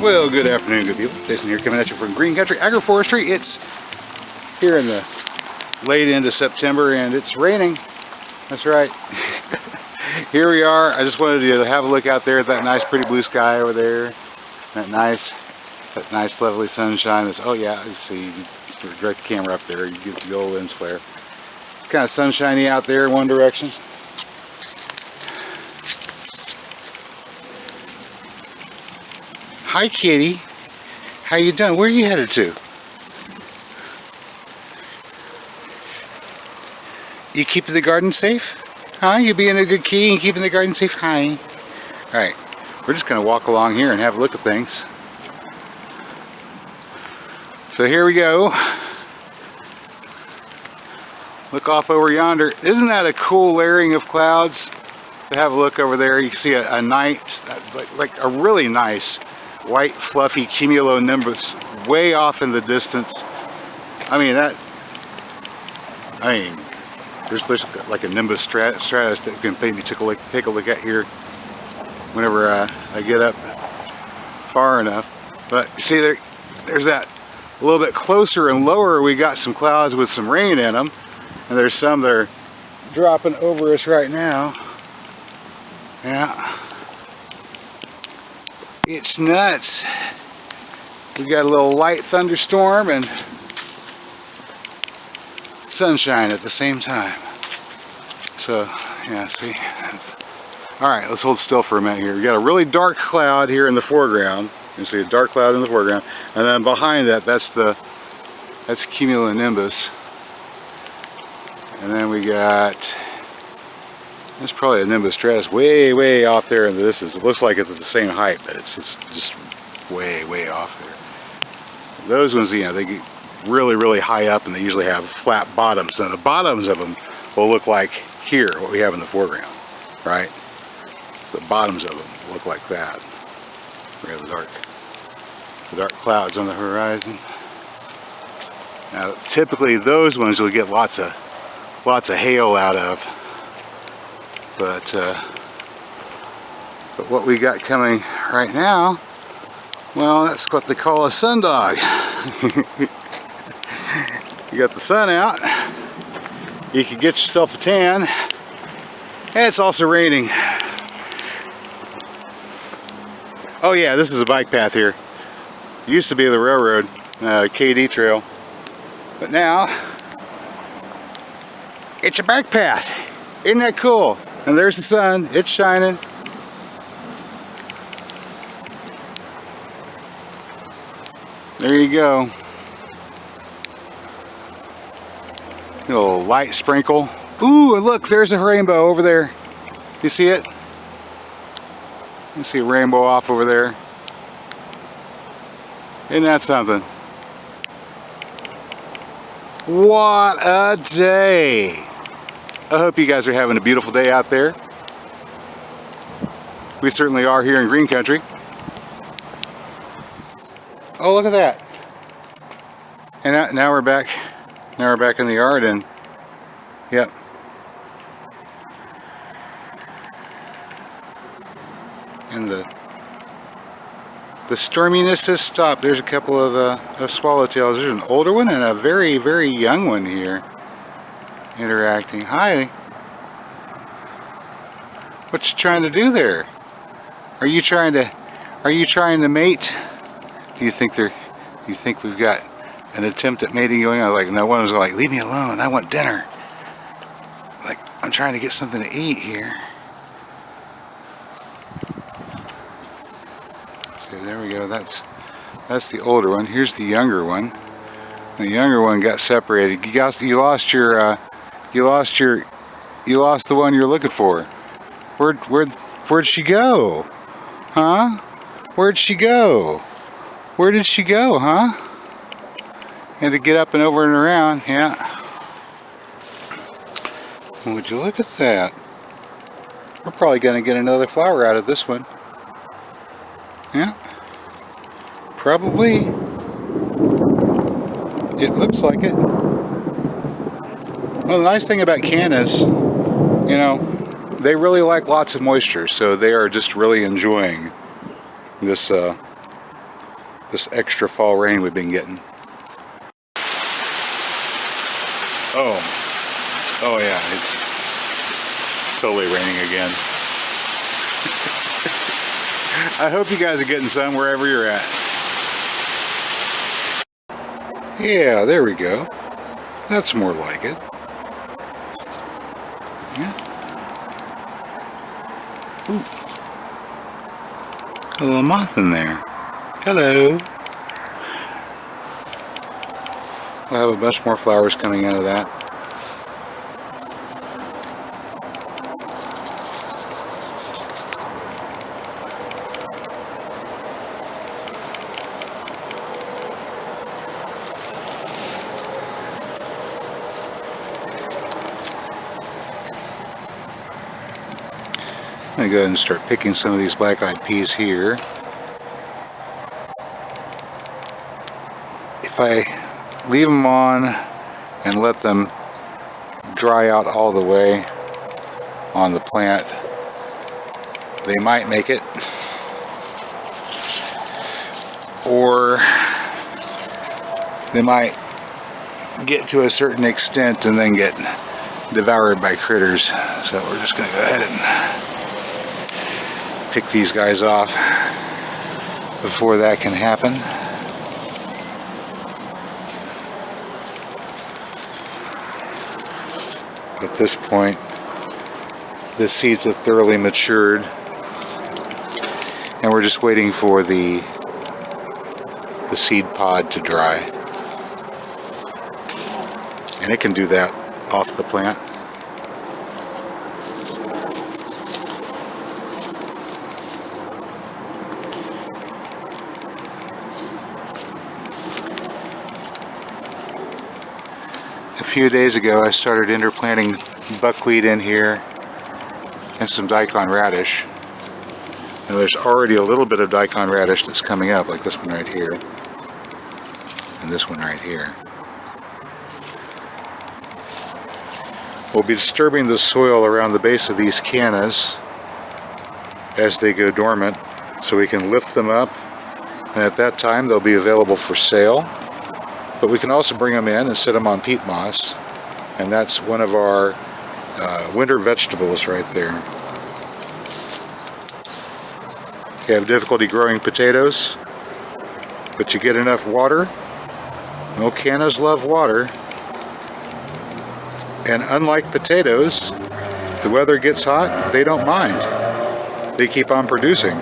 Well, good afternoon, good people. Jason here, coming at you from Green Country Agroforestry. It's here in the late end of September and it's raining. That's right. Here we are. I just wanted to have a look out there at that nice pretty blue sky over there. That nice lovely sunshine. Oh yeah, you see, you direct the camera up there, you get the old lens flare. It's kind of sunshiny out there in one direction. Hi kitty, how you doing? Where are you headed to? You keeping the garden safe? Huh? You being a good kitty and keeping the garden safe? Hi. Alright, we're just going to walk along here and have a look at things. So here we go. Look off over yonder. Isn't that a cool layering of clouds? To have a look over there, you can see a nice, like a really nice white fluffy cumulonimbus way off in the distance. There's like a nimbus stratus that you can maybe take a look at here whenever I get up far enough. But you see there's that a little bit closer and lower. We got some clouds with some rain in them, and there's some that are dropping over us right now. Yeah. It's nuts. We got a little light thunderstorm and sunshine at the same time. So, yeah, see. Alright, let's hold still for a minute here. We got a really dark cloud here in the foreground. You can see a dark cloud in the foreground. And then behind that, that's cumulonimbus. And then we got, that's probably a nimbus stratus way off there in the distance. It looks like it's at the same height, but it's just way off there. Those ones, you know, they get really high up and they usually have flat bottoms. Now the bottoms of them will look like here, what we have in the foreground, right? So the bottoms of them look like that. We have the dark clouds on the horizon. Now typically those ones you'll get lots of hail out of. But what we got coming right now, well, that's what they call a sundog. You got the sun out, you can get yourself a tan, and it's also raining. Oh yeah, this is a bike path here. It used to be the railroad, KD trail, but now it's a bike path. Isn't that cool? And there's the sun, it's shining. There you go. A little light sprinkle. Ooh, look, there's a rainbow over there. You see it? You see a rainbow off over there. Isn't that something? What a day! I hope you guys are having a beautiful day out there. We certainly are here in Green Country. Oh, look at that! And now we're back. Now we're back in the yard, and yep. And the storminess has stopped. There's a couple of swallowtails. There's an older one and a very young one here interacting. Hi. What you trying to do there? Are you trying to mate? Do you think we've got an attempt at mating going on? Like, no, one was like, leave me alone, I want dinner. Like, I'm trying to get something to eat here. So there we go. That's the older one. Here's the younger one. The younger one got separated. You lost the one you're looking for. Where'd she go? Huh? Where'd she go? Where did she go, huh? And to get up and over and around, yeah. Would you look at that? We're probably going to get another flower out of this one. Yeah. Probably. It looks like it. Well, the nice thing about cannas, you know, they really like lots of moisture, so they are just really enjoying this this extra fall rain we've been getting. Oh yeah, it's totally raining again. I hope you guys are getting some wherever you're at. Yeah, there we go. That's more like it. Yeah. Ooh. A little moth in there. Hello. We'll have a bunch more flowers coming out of that. I'm going to go ahead and start picking some of these black-eyed peas here. If I leave them on and let them dry out all the way on the plant, they might make it. Or they might get to a certain extent and then get devoured by critters. So we're just going to go ahead and pick these guys off before that can happen. At this point, the seeds have thoroughly matured, and we're just waiting for the seed pod to dry. And it can do that off the plant. A few days ago I started interplanting buckwheat in here and some daikon radish. And there's already a little bit of daikon radish that's coming up, like this one right here. And this one right here. We'll be disturbing the soil around the base of these cannas as they go dormant so we can lift them up, and at that time they'll be available for sale. But we can also bring them in and set them on peat moss, and that's one of our winter vegetables right there. If you have difficulty growing potatoes, but you get enough water, well, cannas love water, and unlike potatoes, if the weather gets hot, they don't mind. They keep on producing.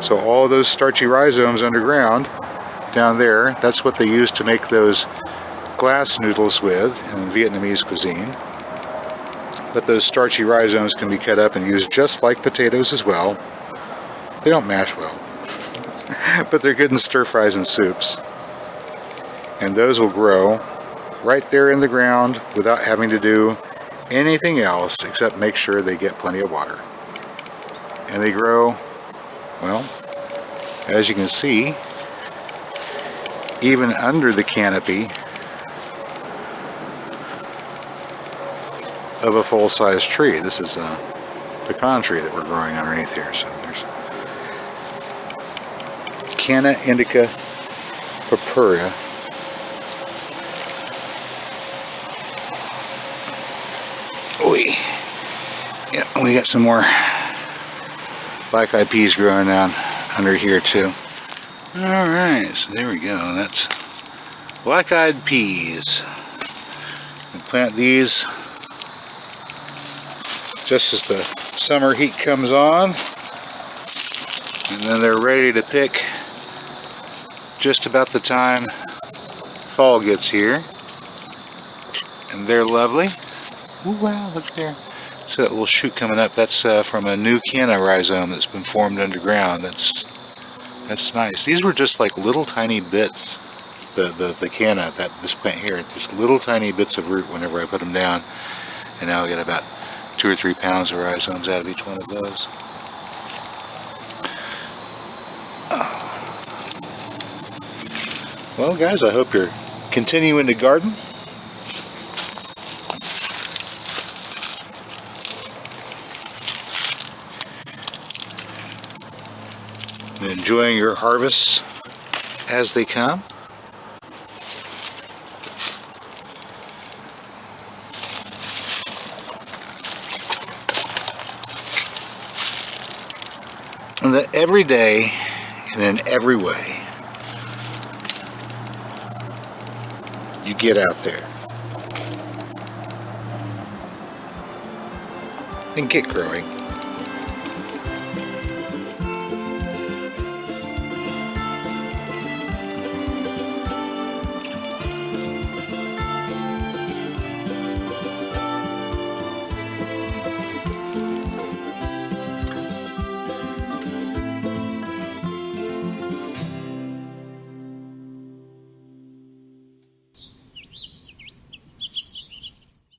So all those starchy rhizomes underground down there, that's what they use to make those glass noodles with in Vietnamese cuisine. But those starchy rhizomes can be cut up and used just like potatoes as well. They don't mash well, but they're good in stir fries and soups. And those will grow right there in the ground without having to do anything else except make sure they get plenty of water. And they grow, well, as you can see, even under the canopy of a full-size tree. This is a pecan tree that we're growing underneath here. So there's Canna indica purpurea. Yeah, we got some more black-eyed peas growing down under here too. Alright, so there we go. That's black-eyed peas. We plant these just as the summer heat comes on, and then they're ready to pick just about the time fall gets here. And they're lovely. Ooh, wow, look there. So that little shoot coming up, that's from a new canna rhizome that's been formed underground. That's nice. These were just like little tiny bits, the canna, this plant here, just little tiny bits of root whenever I put them down. And now I get about 2 or 3 pounds of rhizomes out of each one of those. Well guys, I hope you're continuing to garden. And enjoying your harvests as they come. And that every day and in every way you get out there and get growing.